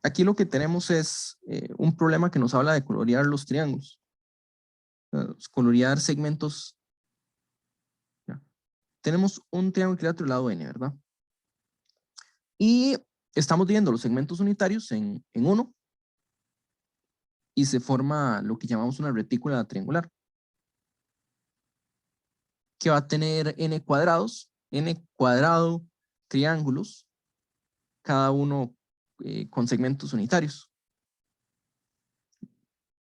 aquí lo que tenemos es un problema que nos habla de colorear los triángulos. Colorear segmentos. Ya. Tenemos un triángulo equilátero del lado n, ¿verdad? Y estamos viendo los segmentos unitarios en 1 y se forma lo que llamamos una retícula triangular, que va a tener n cuadrado triángulos, cada uno con segmentos unitarios.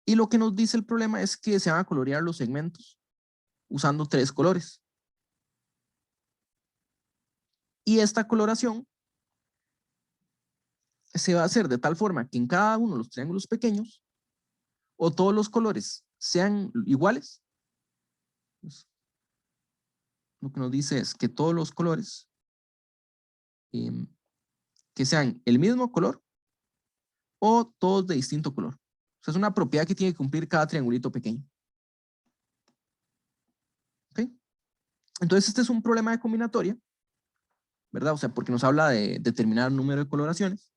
Y lo que nos dice el problema es que se van a colorear los segmentos usando 3 colores. Y esta coloración se va a hacer de tal forma que en cada uno de los triángulos pequeños o todos los colores sean iguales. Pues, lo que nos dice es que todos los colores que sean el mismo color o todos de distinto color. O sea, es una propiedad que tiene que cumplir cada triangulito pequeño. ¿Okay? Entonces, este es un problema de combinatoria, ¿verdad? O sea, porque nos habla de determinar número de coloraciones.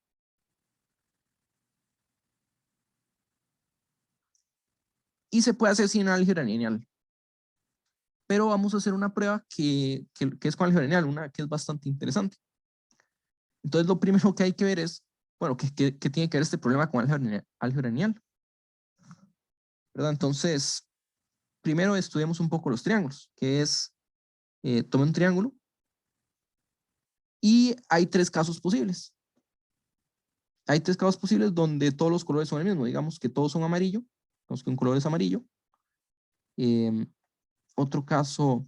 Y se puede hacer sin álgebra lineal. Pero vamos a hacer una prueba que es con álgebra lineal, una que es bastante interesante. Entonces, lo primero que hay que ver es, bueno, ¿qué tiene que ver este problema con álgebra lineal? ¿Verdad? Entonces, primero estudiemos un poco los triángulos, que es, tome un triángulo y hay 3 casos posibles. Hay 3 casos posibles donde todos los colores son el mismo. Digamos que todos son amarillo, digamos que un color es amarillo. Otro caso,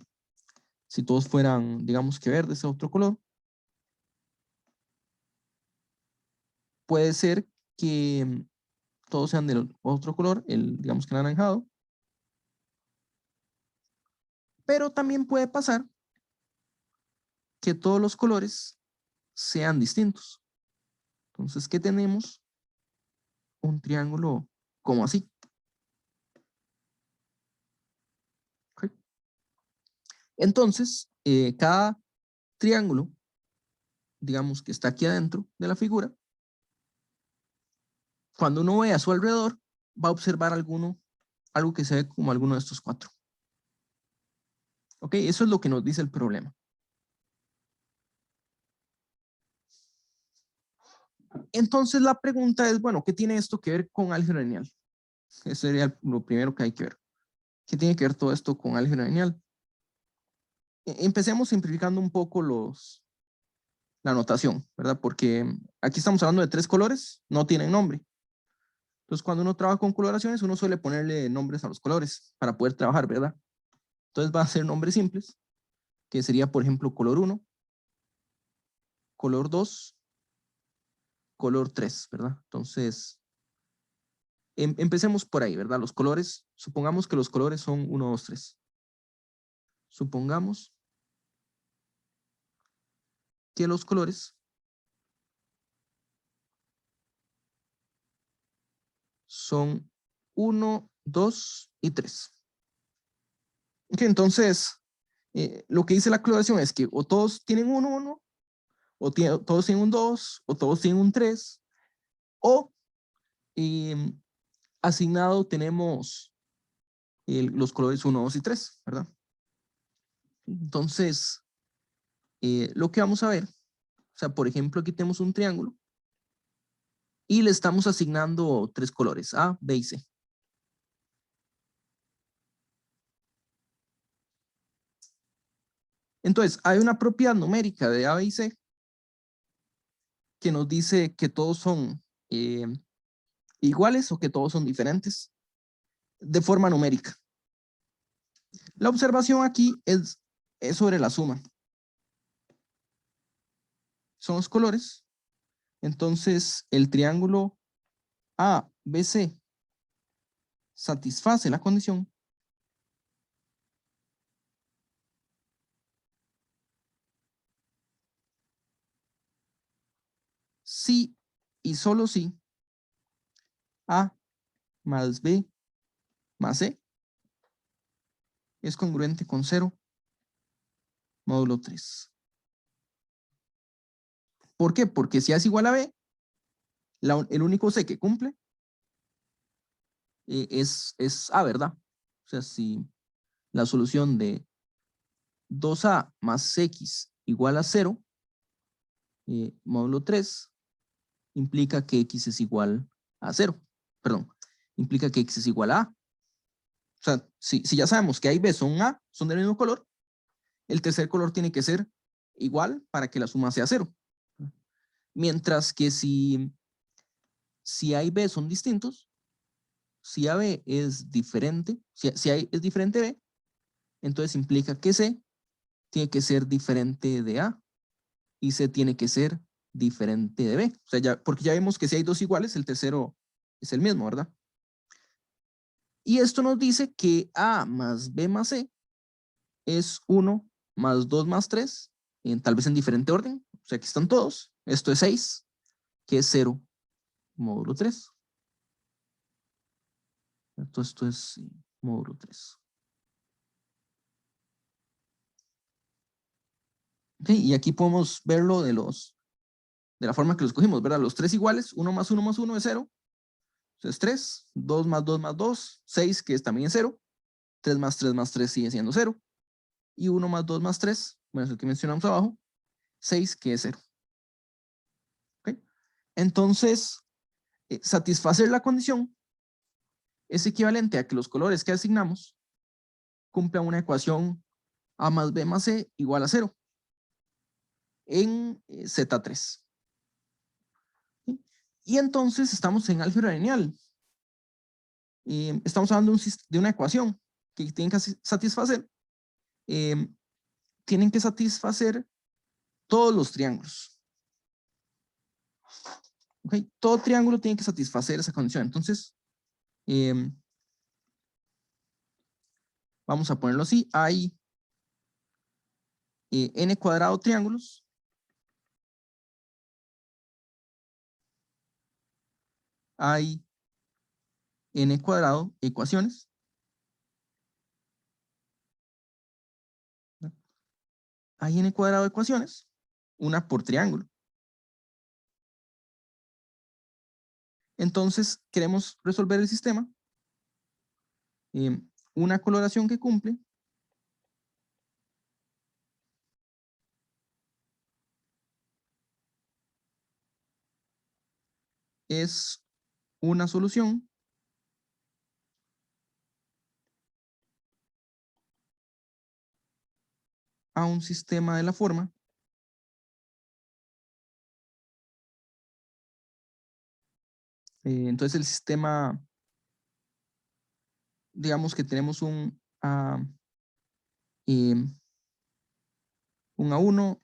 si todos fueran, digamos que verde, ese otro color. Puede ser que todos sean del otro color, digamos que anaranjado. Pero también puede pasar que todos los colores sean distintos. Entonces, ¿qué tenemos? Un triángulo como así. ¿Okay? Entonces, cada triángulo, digamos que está aquí adentro de la figura, cuando uno ve a su alrededor, va a observar algo que se ve como alguno de estos 4. ¿Ok? Eso es lo que nos dice el problema. Entonces la pregunta es, bueno, ¿qué tiene esto que ver con álgebra lineal? Eso sería lo primero que hay que ver. ¿Qué tiene que ver todo esto con álgebra lineal? Empecemos simplificando un poco la notación, ¿verdad? Porque aquí estamos hablando de 3 colores, no tienen nombre. Entonces, cuando uno trabaja con coloraciones, uno suele ponerle nombres a los colores para poder trabajar, ¿verdad? Entonces, van a ser nombres simples, que sería, por ejemplo, color 1, color 2, color 3, ¿verdad? Entonces, empecemos por ahí, ¿verdad? Los colores, supongamos que los colores son 1, 2, 3. Supongamos que los colores son 1, 2 y 3. Ok, entonces, lo que dice la coloración es que o todos tienen un 1, o todos tienen un 2, o todos tienen un 3, o asignado tenemos los colores 1, 2 y 3, ¿verdad? Entonces, lo que vamos a ver, o sea, por ejemplo, aquí tenemos un triángulo y le estamos asignando 3 colores, A, B y C. Entonces, hay una propiedad numérica de A, B y C que nos dice que todos son iguales o que todos son diferentes de forma numérica. La observación aquí es sobre la suma. Son los colores. Entonces, el triángulo ABC satisface la condición si y solo si A más B más C es congruente con 0 módulo 3. ¿Por qué? Porque si A es igual a B, el único C que cumple es A, ¿verdad? O sea, si la solución de 2A más X igual a 0, módulo 3, implica que X es igual a 0. Perdón, implica que X es igual a A. O sea, si ya sabemos que A y B son A, son del mismo color, el tercer color tiene que ser igual para que la suma sea 0. Mientras que si A y B son distintos, si AB es diferente, si A es diferente de B, entonces implica que C tiene que ser diferente de A y C tiene que ser diferente de B. O sea, porque ya vemos que si hay dos iguales, el tercero es el mismo, ¿verdad? Y esto nos dice que A más B más C es 1 más 2 más 3, tal vez en diferente orden. O sea, aquí están todos. Esto es 6, que es 0 módulo 3. Esto es módulo 3. Okay, y aquí podemos verlo de la forma que los cogimos, ¿verdad? Los tres iguales, 1 más 1 más 1 es 0. Entonces 3, 2 más 2 más 2, 6, que es también 0. 3 más 3 más 3 sigue siendo 0. Y 1 más 2 más 3, bueno, es el que mencionamos abajo, 6, que es 0. ¿Okay? Entonces, satisfacer la condición es equivalente a que los colores que asignamos cumplan una ecuación A más B más C igual a 0 en Z3. ¿Sí? Y entonces estamos en álgebra lineal. Estamos hablando de una ecuación que tienen que satisfacer. Tienen que satisfacer todos los triángulos. ¿Okay? Todo triángulo tiene que satisfacer esa condición. Entonces, vamos a ponerlo así. Hay n cuadrado triángulos. Hay n cuadrado ecuaciones. Hay n cuadrado ecuaciones. Una por triángulo. Entonces, queremos resolver el sistema. Una coloración que cumple es una solución a un sistema de la forma entonces el sistema, digamos que tenemos un A1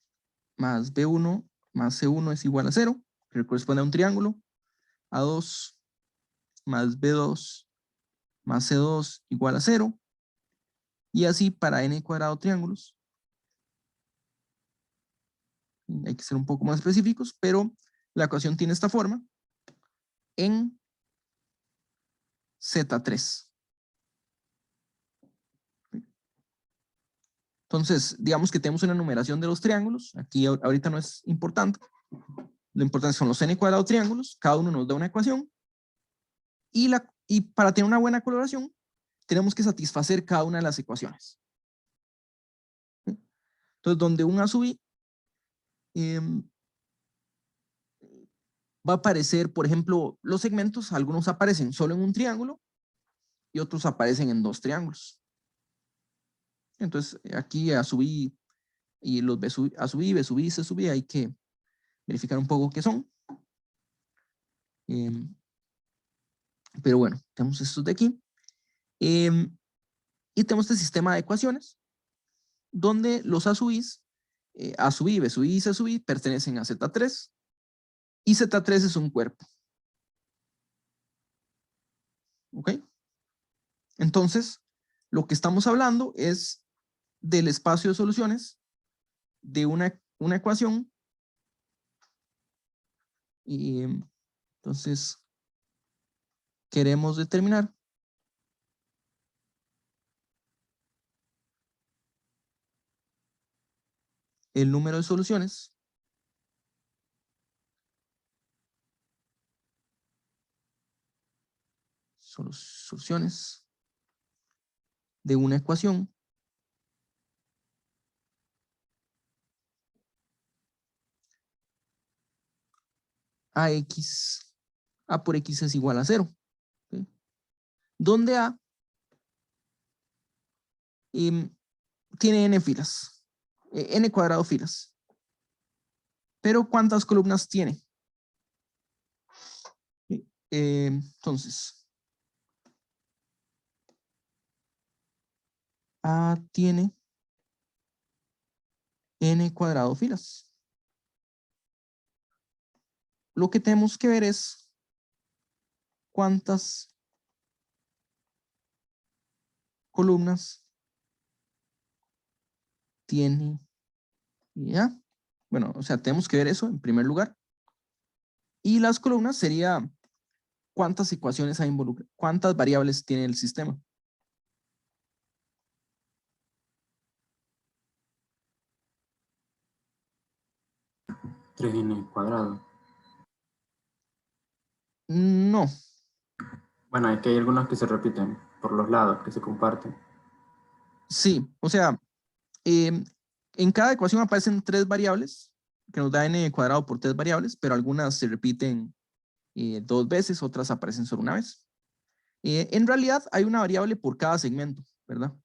más B1 más C1 es igual a 0, que corresponde a un triángulo. A2 más B2 más C2 igual a 0. Y así para n cuadrado triángulos. Hay que ser un poco más específicos, pero la ecuación tiene esta forma en Z3. Entonces, digamos que tenemos una numeración de los triángulos. Aquí ahorita no es importante. Lo importante son los n cuadrado triángulos. Cada uno nos da una ecuación. Y para tener una buena coloración, tenemos que satisfacer cada una de las ecuaciones. Entonces, donde un A sub I va a aparecer, por ejemplo, los segmentos, algunos aparecen solo en un triángulo y otros aparecen en dos triángulos. Entonces, aquí A sub I y los A sub I, B sub I, C sub I, hay que verificar un poco qué son. Pero bueno, tenemos estos de aquí. Y tenemos este sistema de ecuaciones donde los A sub I, A sub I, B sub I y C sub I pertenecen a Z3 y Z3 es un cuerpo. ¿Ok? Entonces, lo que estamos hablando es del espacio de soluciones de una ecuación. Y entonces, queremos determinar el número de soluciones soluciones de una ecuación a por x es igual a 0, ¿okay? Donde a tiene n filas, n cuadrado filas. Pero ¿cuántas columnas tiene? Entonces, A tiene n cuadrado filas. Lo que tenemos que ver es cuántas columnas tiene. ¿Ya? Bueno, o sea, tenemos que ver eso en primer lugar. Y las columnas sería cuántas ecuaciones hay involucradas, cuántas variables tiene el sistema. (3n²). No, Bueno, es que hay algunos que se repiten por los lados, que se comparten. sí, o sea, en cada ecuación aparecen 3 variables, que nos da n cuadrado por 3 variables, pero algunas se repiten 2 veces, otras aparecen solo una vez. En realidad hay una variable por cada segmento, ¿verdad?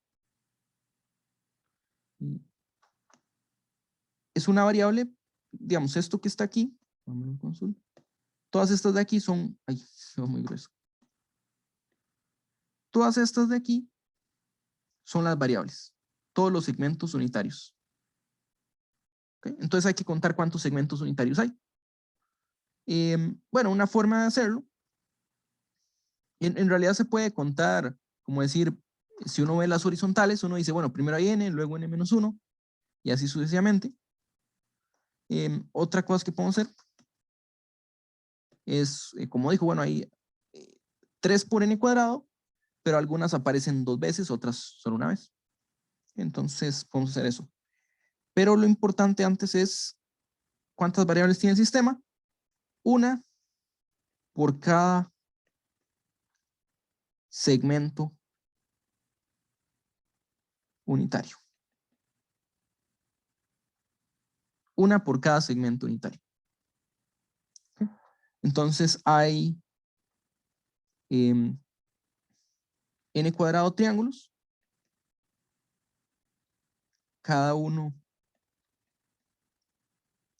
Es una variable, digamos, esto que está aquí, todas estas de aquí son, ay, son muy grueso. Todas estas de aquí son las variables, todos los segmentos unitarios. ¿Okay? Entonces hay que contar cuántos segmentos unitarios hay. Bueno, una forma de hacerlo, en realidad se puede contar, como decir, si uno ve las horizontales, uno dice, bueno, primero hay n, luego n-1, y así sucesivamente. Otra cosa que podemos hacer es, como dijo, bueno, hay 3 por n cuadrado, pero algunas aparecen 2 veces, otras solo una vez. Entonces, podemos hacer eso. Pero lo importante antes es cuántas variables tiene el sistema. Una por cada segmento unitario. Una por cada segmento unitario. Entonces hay n cuadrado triángulos. Cada uno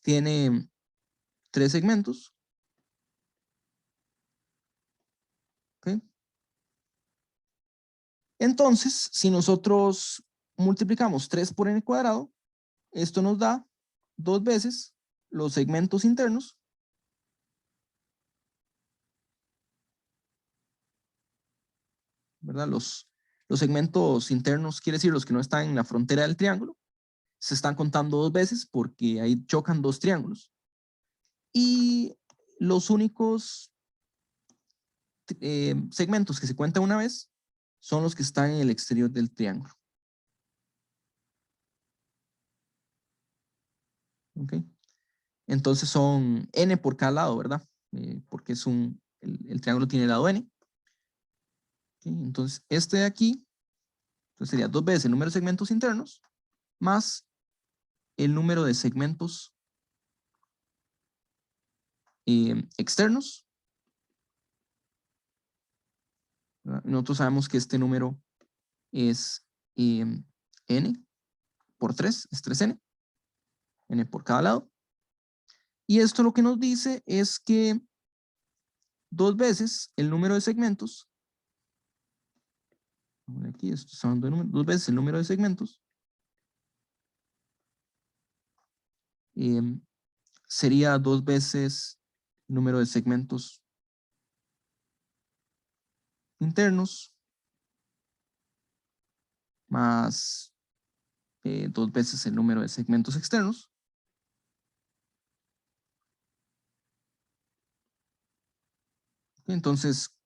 tiene 3 segmentos. ¿Okay? Entonces, si nosotros multiplicamos 3 por n cuadrado, esto nos da 2 veces los segmentos internos. ¿Verdad? Los segmentos internos quiere decir los que no están en la frontera del triángulo. Se están contando 2 veces porque ahí chocan 2 triángulos. Y los únicos segmentos que se cuentan una vez son los que están en el exterior del triángulo. ¿Ok? Entonces son n por cada lado, ¿verdad? Porque es el triángulo tiene lado n. ¿Okay? Entonces este de aquí, entonces sería 2 veces el número de segmentos internos más el número de segmentos externos. ¿Verdad? Nosotros sabemos que este número es n por 3, es 3n, n por cada lado. Y esto lo que nos dice es que 2 veces el número de segmentos, aquí estoy hablando de número, 2 veces el número de segmentos, sería 2 veces el número de segmentos internos más 2 veces el número de segmentos externos. Entonces,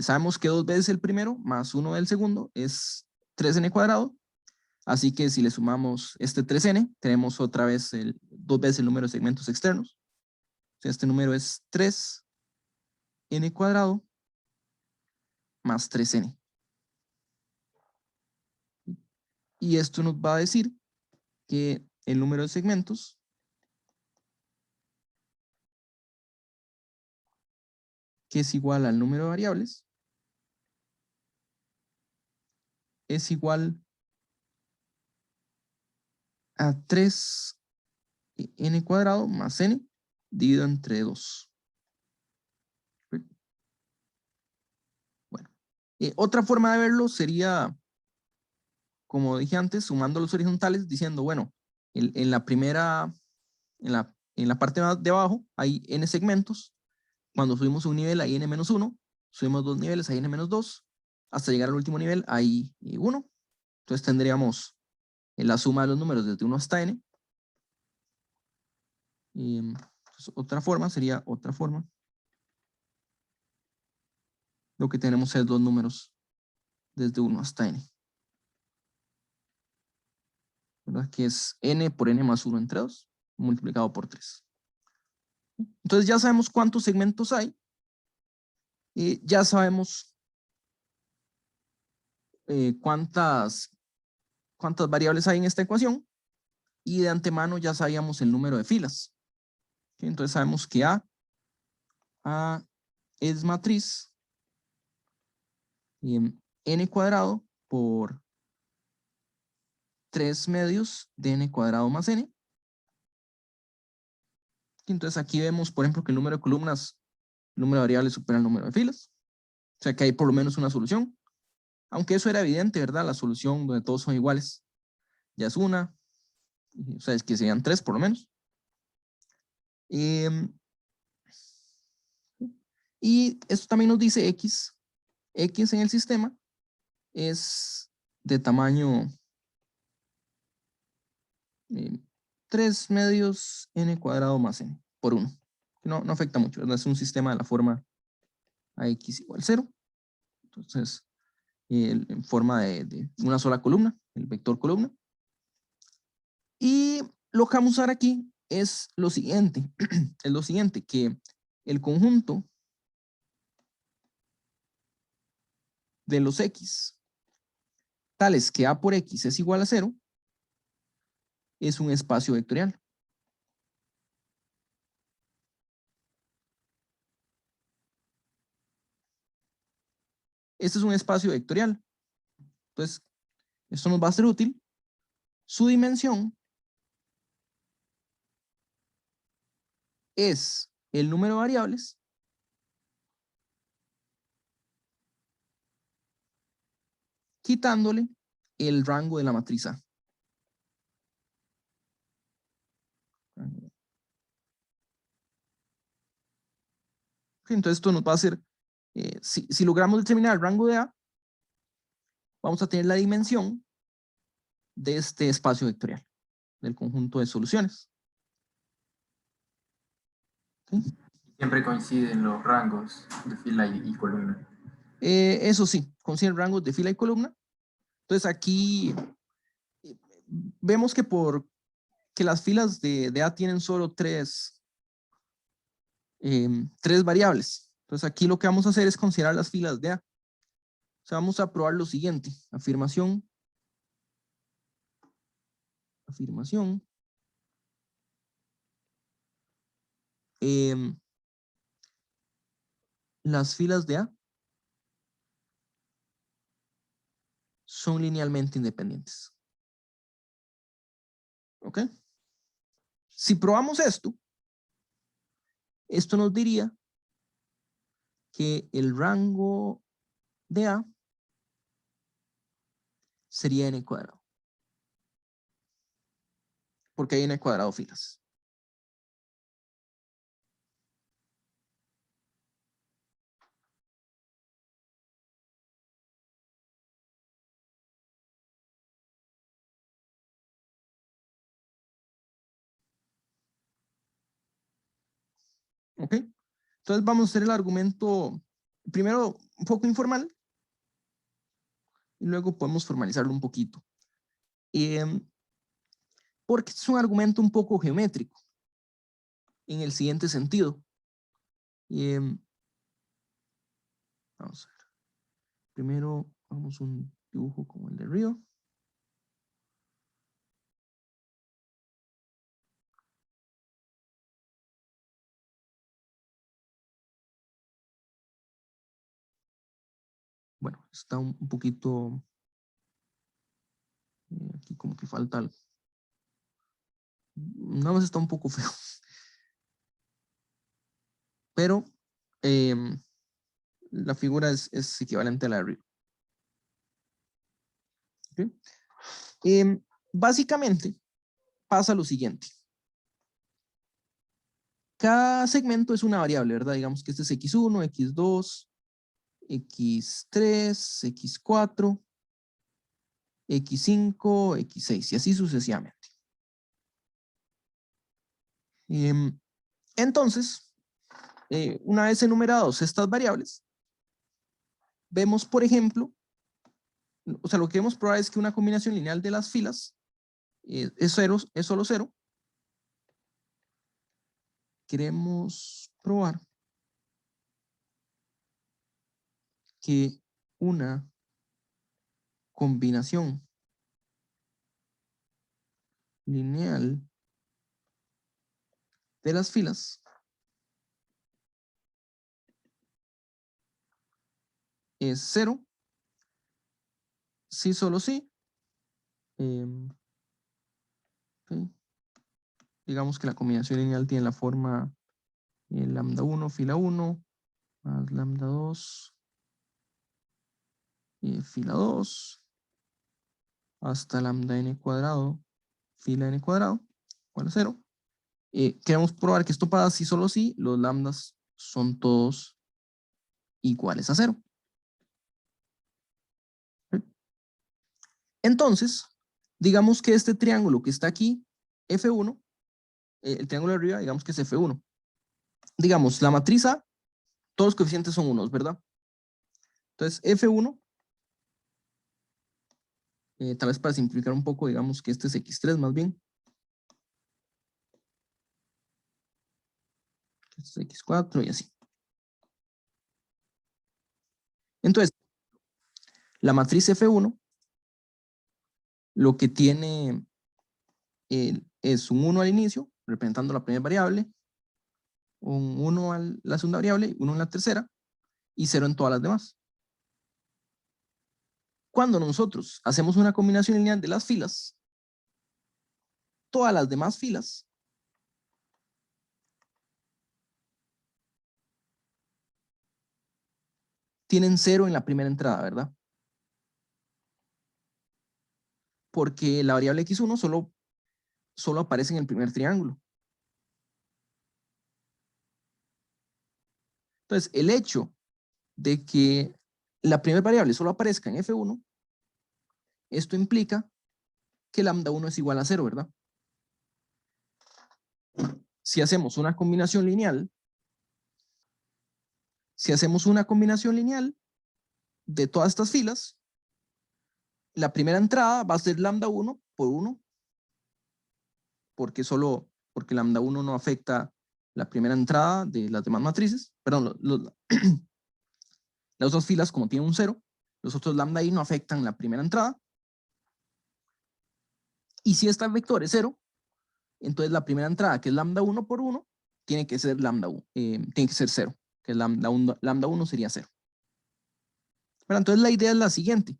sabemos que 2 veces el primero más 1 del segundo es 3n cuadrado. Así que si le sumamos este 3n, tenemos otra vez 2 veces el número de segmentos externos. O sea, este número es 3n cuadrado más 3n. Y esto nos va a decir que el número de segmentos que es igual al número de variables es igual a 3n cuadrado más n dividido entre 2. Bueno, otra forma de verlo sería, como dije antes, sumando los horizontales, diciendo, bueno, en la primera, en la parte de abajo hay n segmentos. Cuando subimos un nivel hay n-1, subimos 2 niveles hay n-2, hasta llegar al último nivel hay 1. Entonces tendríamos la suma de los números desde 1 hasta n. Entonces, otra forma sería otra forma. Lo que tenemos es dos números desde 1 hasta n. ¿Verdad? Que es n por n más 1 entre 2, multiplicado por 3. Entonces ya sabemos cuántos segmentos hay. Ya sabemos cuántas variables hay en esta ecuación. Y de antemano ya sabíamos el número de filas. ¿Okay? Entonces sabemos que A es matriz n cuadrado por 3 medios de n cuadrado más n. Entonces aquí vemos, por ejemplo, que el número de columnas, el número de variables supera el número de filas. O sea que hay por lo menos una solución. Aunque eso era evidente, ¿verdad? La solución donde todos son iguales ya es una. O sea, es que serían 3 por lo menos. Y esto también nos dice X. X en el sistema es de tamaño 3 medios n cuadrado más n por 1. No afecta mucho, ¿verdad? Es un sistema de la forma ax igual 0. Entonces, en forma de una sola columna, el vector columna. Y lo que vamos a usar aquí es lo siguiente, que el conjunto de los x tales que a por x es igual a 0 es un espacio vectorial. Este es un espacio vectorial. Entonces, esto nos va a ser útil. Su dimensión es el número de variables quitándole el rango de la matriz A. Entonces esto nos va a hacer, si logramos determinar el rango de A, vamos a tener la dimensión de este espacio vectorial, del conjunto de soluciones. ¿Okay? Siempre coinciden los rangos de fila y columna. Eso sí, consiguen rangos de fila y columna. Entonces aquí vemos que que las filas de A tienen solo tres variables. Entonces aquí lo que vamos a hacer es considerar las filas de A. O sea, vamos a probar lo siguiente. Afirmación. Las filas de A son linealmente independientes. ¿Ok? Si probamos esto nos diría que el rango de A sería n cuadrado. Porque hay n cuadrado filas. ¿Ok? Entonces vamos a hacer el argumento, primero un poco informal, y luego podemos formalizarlo un poquito. Porque es un argumento un poco geométrico, en el siguiente sentido. Vamos a ver. primero hagamos un dibujo como el de Río. Bueno, está un poquito, aquí como que falta algo. Nada más está un poco feo. Pero la figura es equivalente a la de Río. ¿Okay? Básicamente pasa lo siguiente. Cada segmento es una variable, ¿verdad? Digamos que este es x1, x2, x3, x4, x5, x6 y así sucesivamente. Entonces, una vez enumerados estas variables, vemos, por ejemplo, o sea, lo que queremos probar es que una combinación lineal de las filas es solo cero. Queremos probar que una combinación lineal de las filas es cero, sí, solo sí. Okay. Digamos que la combinación lineal tiene la forma lambda 1, fila 1, más lambda 2, fila 2, hasta lambda n cuadrado, fila n cuadrado, igual a 0. Queremos probar que esto pasa si solo si los lambdas son todos iguales a 0. Entonces, digamos que este triángulo que está aquí, F1, el triángulo de arriba, digamos que es F1. Digamos, la matriz A, todos los coeficientes son unos, ¿verdad? Entonces, F1, tal vez para simplificar un poco, digamos que este es X3 más bien. Este es X4 y así. Entonces, la matriz F1, lo que tiene es un 1 al inicio, representando la primera variable, un 1 a la segunda variable, 1 en la tercera, y 0 en todas las demás. Cuando nosotros hacemos una combinación lineal de las filas, todas las demás filas tienen 0 en la primera entrada, ¿verdad? Porque la variable x1 solo aparece en el primer triángulo. Entonces, el hecho de que la primera variable solo aparezca en F1, esto implica que lambda 1 es igual a 0, ¿verdad? Si hacemos una combinación lineal, de todas estas filas, la primera entrada va a ser lambda 1 por 1, porque lambda 1 no afecta la primera entrada de las demás matrices, perdón, las otras filas como tienen un 0, los otros lambda i no afectan la primera entrada. Y si este vector es 0, entonces la primera entrada, que es lambda 1 por 1, tiene que ser lambda 1, tiene que ser 0, que es lambda 1 sería 0. Pero entonces la idea es la siguiente,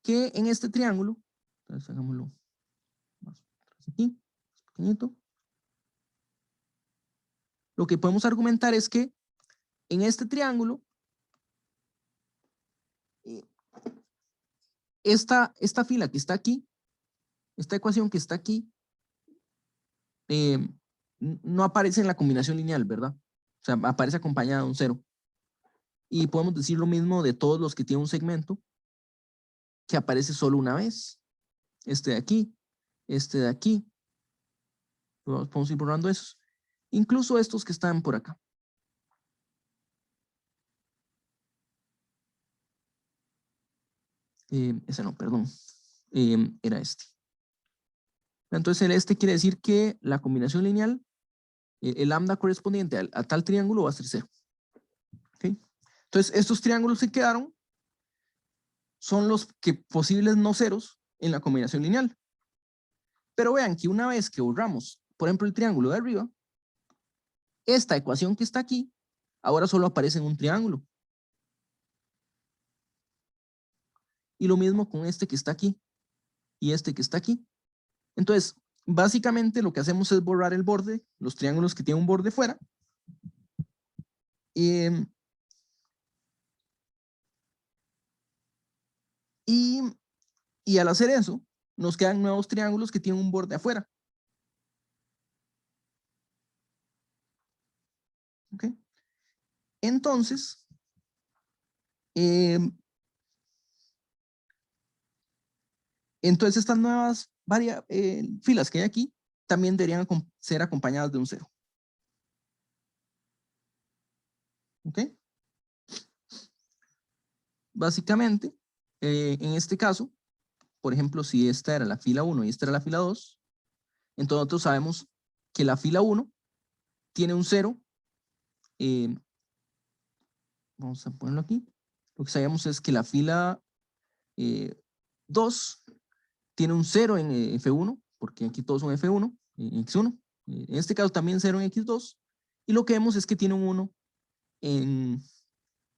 que en este triángulo, entonces hagámoslo más aquí, más pequeñito, lo que podemos argumentar es que en este triángulo, esta fila que está aquí, esta ecuación que está aquí, no aparece en la combinación lineal, ¿verdad? O sea, aparece acompañada de un 0. Y podemos decir lo mismo de todos los que tienen un segmento que aparece solo una vez. Este de aquí, este de aquí. Podemos ir borrando esos. Incluso estos que están por acá. Ese no, perdón. Era este. Entonces el este quiere decir que la combinación lineal, el lambda correspondiente a tal triángulo va a ser 0. ¿Okay? Entonces estos triángulos que quedaron son los posibles no ceros en la combinación lineal. Pero vean que una vez que borramos, por ejemplo, el triángulo de arriba, esta ecuación que está aquí, ahora solo aparece en un triángulo. Y lo mismo con este que está aquí y este que está aquí. Entonces, básicamente lo que hacemos es borrar el borde, los triángulos que tienen un borde fuera. Y al hacer eso, nos quedan nuevos triángulos que tienen un borde afuera. ¿Ok? Entonces, estas nuevas filas que hay aquí también deberían ser acompañadas de un cero. ¿Ok? Básicamente, en este caso, por ejemplo, si esta era la fila 1 y esta era la fila 2, entonces nosotros sabemos que la fila 1 tiene un 0. Vamos a ponerlo aquí. Lo que sabemos es que la fila 2 tiene un 0 en F1, porque aquí todos son F1, en X1. En este caso también 0 en X2. Y lo que vemos es que tiene un 1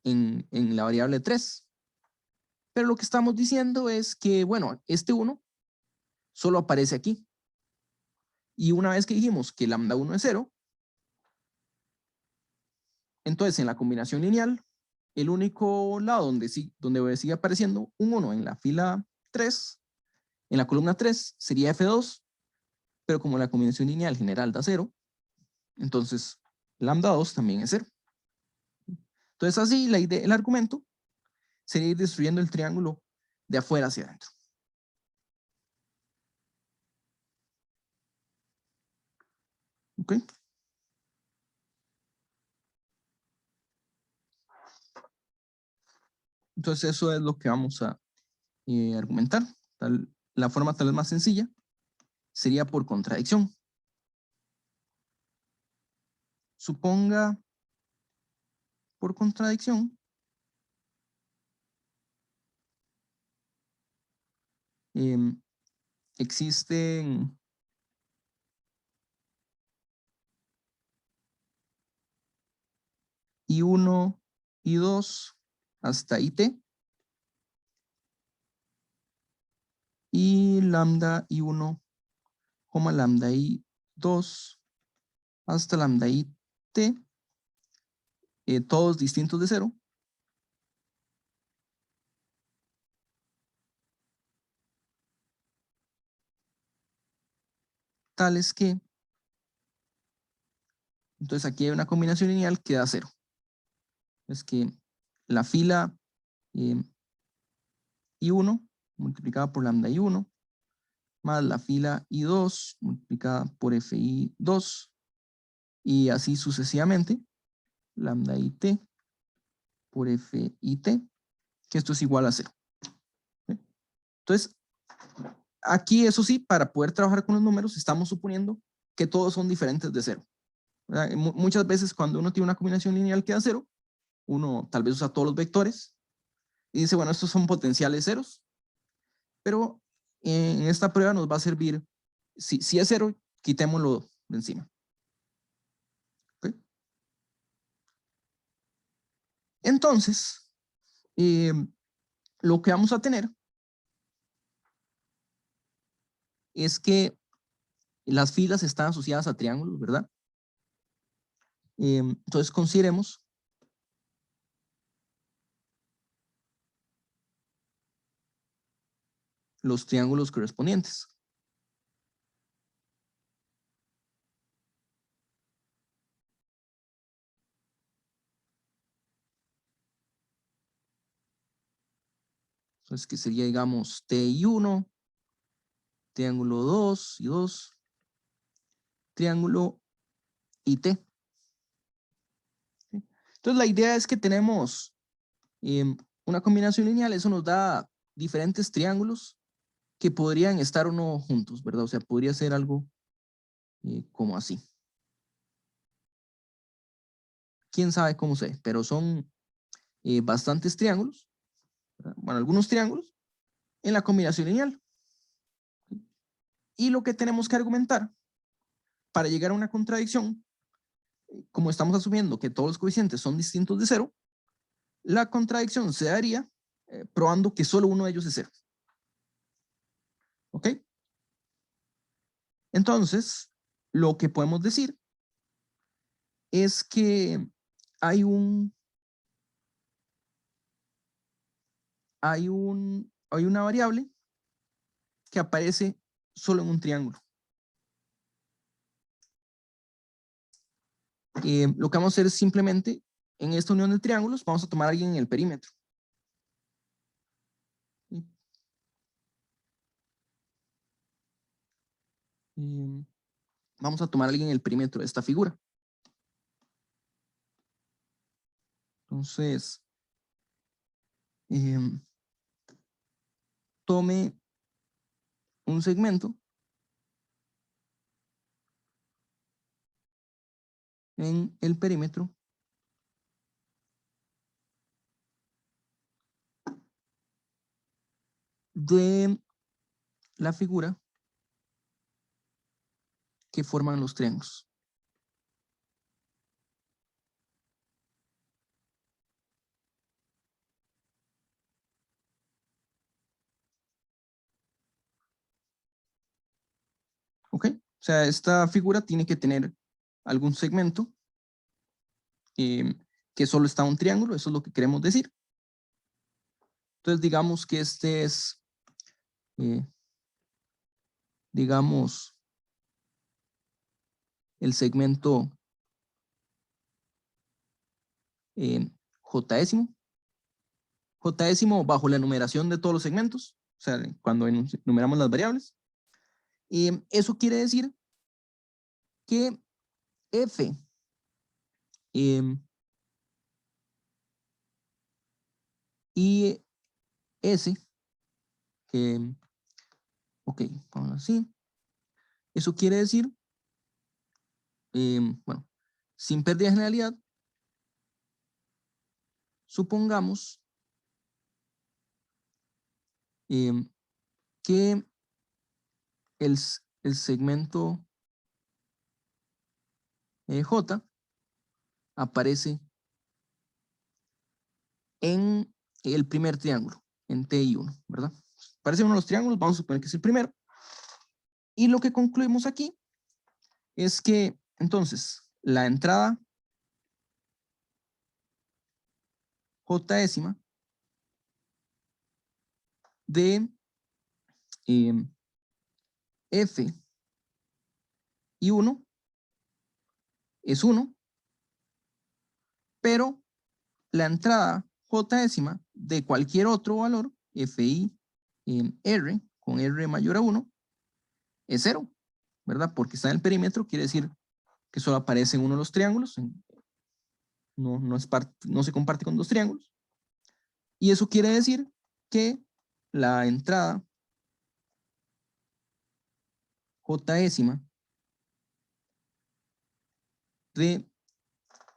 en la variable 3. Pero lo que estamos diciendo es que, bueno, este 1 solo aparece aquí. Y una vez que dijimos que lambda 1 es 0, entonces en la combinación lineal, el único lado donde sigue apareciendo un 1 en la fila 3, en la columna 3 sería F2, pero como la combinación lineal general da 0, entonces lambda 2 también es 0. Entonces así el argumento sería ir destruyendo el triángulo de afuera hacia adentro. ¿Ok? Entonces eso es lo que vamos a argumentar. La forma tal vez más sencilla sería por contradicción. Suponga por contradicción existen I1, I2 hasta IT y lambda I1, lambda I2 hasta lambda IT, todos distintos de 0. Tales que, entonces aquí hay una combinación lineal que da 0. Es que la fila I1 multiplicada por lambda I1 más la fila I2 multiplicada por FI2 y así sucesivamente, lambda IT por FIT, que esto es igual a 0. ¿Sí? Entonces, aquí eso sí, para poder trabajar con los números, estamos suponiendo que todos son diferentes de 0. Muchas veces cuando uno tiene una combinación lineal que da 0, uno tal vez usa todos los vectores y dice, bueno, estos son potenciales ceros, pero en esta prueba nos va a servir, si es 0, quitémoslo de encima. ¿Okay? Entonces, lo que vamos a tener es que las filas están asociadas a triángulos, ¿verdad? Entonces consideremos los triángulos correspondientes. Entonces que sería, digamos, T y 1, triángulo 2 y 2, triángulo y T. ¿Sí? Entonces la idea es que tenemos una combinación lineal, eso nos da diferentes triángulos que podrían estar o no juntos, ¿verdad? O sea, podría ser algo como así. Quién sabe cómo sé, pero son bastantes triángulos. bueno, algunos triángulos en la combinación lineal. Y lo que tenemos que argumentar para llegar a una contradicción, como estamos asumiendo que todos los coeficientes son distintos de cero, la contradicción se daría probando que solo uno de ellos es cero. ¿Ok? Entonces, lo que podemos decir es que hay una variable que aparece solo en un triángulo. Lo que vamos a hacer es simplemente, en esta unión de triángulos, vamos a tomar a alguien en el perímetro. Vamos a tomar a alguien en el perímetro de esta figura. Entonces, tome un segmento en el perímetro de la figura que forman los triángulos. ¿Ok? O sea, esta figura tiene que tener algún segmento que solo está un triángulo, eso es lo que queremos decir. Entonces, digamos que este es, digamos, el segmento J-ésimo. J-ésimo bajo la numeración de todos los segmentos, o sea, cuando enumeramos las variables. Eso quiere decir que F y S, ok, vamos así. Eso quiere decir, bueno, sin pérdida de generalidad, supongamos que el segmento J aparece en el primer triángulo, en TI1, ¿verdad? Aparece uno de los triángulos, vamos a suponer que es el primero. Y lo que concluimos aquí es que, entonces, la entrada J-ésima de F y 1 es 1, pero la entrada J-ésima de cualquier otro valor, Fi R, con R mayor a 1, es 0, ¿verdad? Porque está en el perímetro, quiere decir que solo aparece en uno de los triángulos, no se comparte con dos triángulos. Y eso quiere decir que la entrada J-ésima de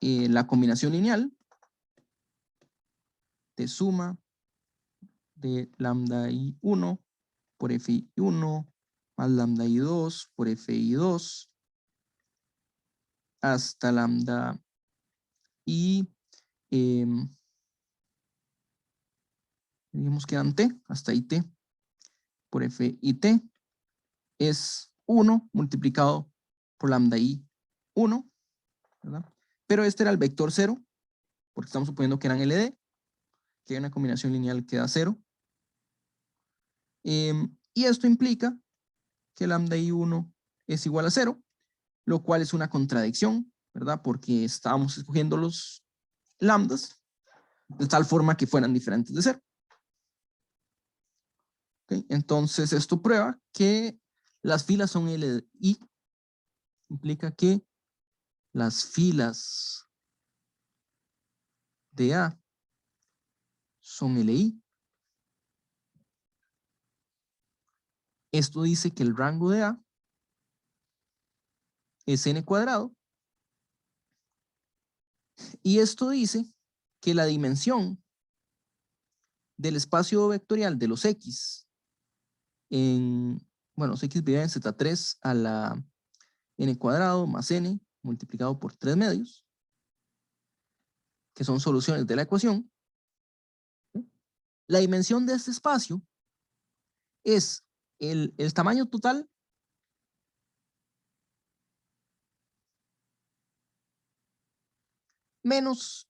la combinación lineal de suma de lambda i1 por fi1 más lambda i2 por fi2 hasta lambda i, digamos que eran t, hasta it por fit es 1 multiplicado por lambda i1, ¿verdad? Pero este era el vector 0, porque estamos suponiendo que eran LD, que hay una combinación lineal que da 0. Y esto implica que lambda i1 es igual a 0, lo cual es una contradicción, ¿verdad? Porque estábamos escogiendo los lambdas de tal forma que fueran diferentes de 0. ¿Okay? Entonces esto prueba que las filas son LI, implica que las filas de A son LI. Esto dice que el rango de A es n cuadrado. Y esto dice que la dimensión del espacio vectorial de los X bueno, los X dividido en Z3 a la N cuadrado más N multiplicado por 3 medios, que son soluciones de la ecuación. La dimensión de este espacio es el tamaño total menos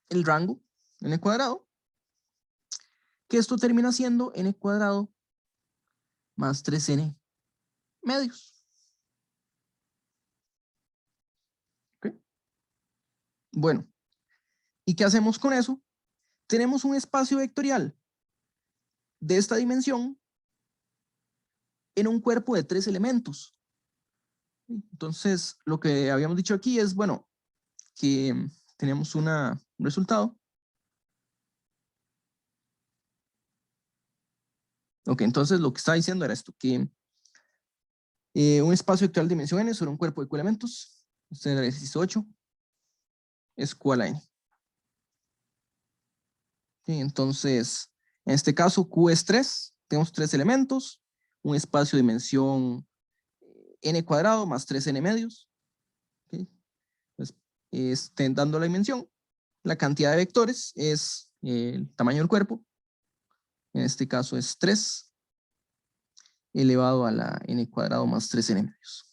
el rango, N cuadrado, que esto termina siendo N cuadrado más 3N medios. ¿Okay? Bueno, ¿y qué hacemos con eso? Tenemos un espacio vectorial de esta dimensión en un cuerpo de 3 elementos. Entonces, lo que habíamos dicho aquí es, bueno, que tenemos un resultado. Ok, entonces lo que estaba diciendo era esto, que un espacio vectorial de dimensión n sobre un cuerpo de coelementos, este era el ejercicio 8, es igual a n. Sí, entonces, en este caso Q es 3, tenemos 3 elementos, un espacio de dimensión n cuadrado más 3n medios. ¿Okay? Pues, dando la dimensión, la cantidad de vectores es el tamaño del cuerpo, en este caso es 3 elevado a la n cuadrado más 3n medios.